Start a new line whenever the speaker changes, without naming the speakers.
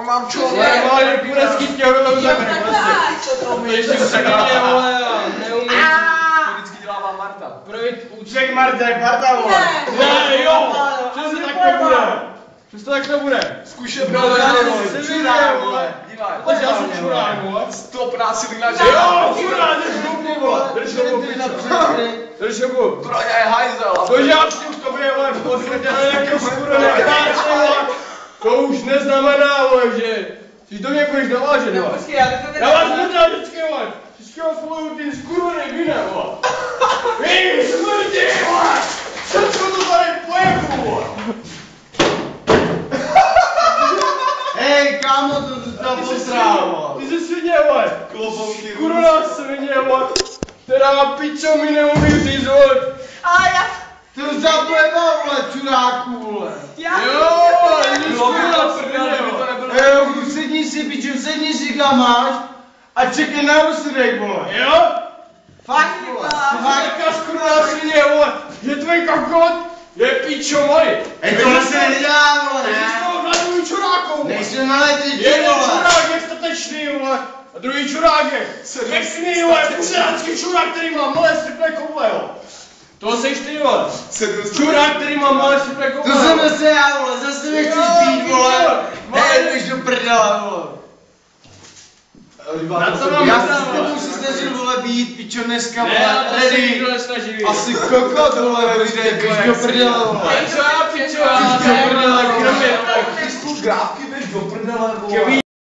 mám čo?
Ale kurecký těho bylo zakrát. Co to mi ještě překladně, vole, neumím.
Vždycky dělává Marta.
Projít úček Marta, Marta, vole. Ne, jo, přesně tak to bude. Přesně tak to bude.
Zkušebná,
čurák, vole.
Dívaj.
Takže já jsem čurák, vole.
Stop násilná žena.
Jo, čurák, jdeš ruku, vole. Drž ruku, drž ruku.
Pro je hajzel.
To žábky už to bude, vole, v podstatě na nějakou skoro nekáče, vole. To už neznamená, vole, že ty to mě budeš navážet, vole. Já vás nedám vždycky, vole. Vždycky vás spolu ty skurvený vine, vole. Vy smrti, vole. Všechno to tady pojebu, vole.
Hej, kámo, to tam posrál, vole.
Ty jsi svině, vole.
Klobouky
Kurva svině, vole. Která pičo mi neumí říct, vole.
A já...
Ty už zapojebal, vole, čuráku, vole.
Jo, jsi kurva svině, vole.
Hej, sedni si, piču, sedni si, kam máš. A čekej na rozsudek, vole.
Jo?
Fakt, vole.
Jaká skurvená svině, vole. Je tvoj kokot, je pičo moj.
Hej, tohle se nedělá, vole,
Ty jsi
ne?
toho hledují čurákou, vole.
Nejsme malé ty,
Jeden
vole.
čurák je statečný, vole. A druhý čurák je pěkný, vole, pořádský čurák, který má malé srpné koule, jo. To seš ty, vole. Čurák, který má malé srpné koule.
To jsem zase já, vole, zase mi chceš být, vole. Hej, jdeš do prdele, vole.
Na co mám
Já
myslet,
se s
vole?
tebou si snažil, vole, být, pičo, dneska,
Ne,
vole,
to se
ready.
nikdo nesnaží být.
Asi kokot, vole, jdeš do prdele, vole.
Pičo, já,
Jdeš do prdele,
kromě,
vole. Ty grávky jdeš do prdele, vole.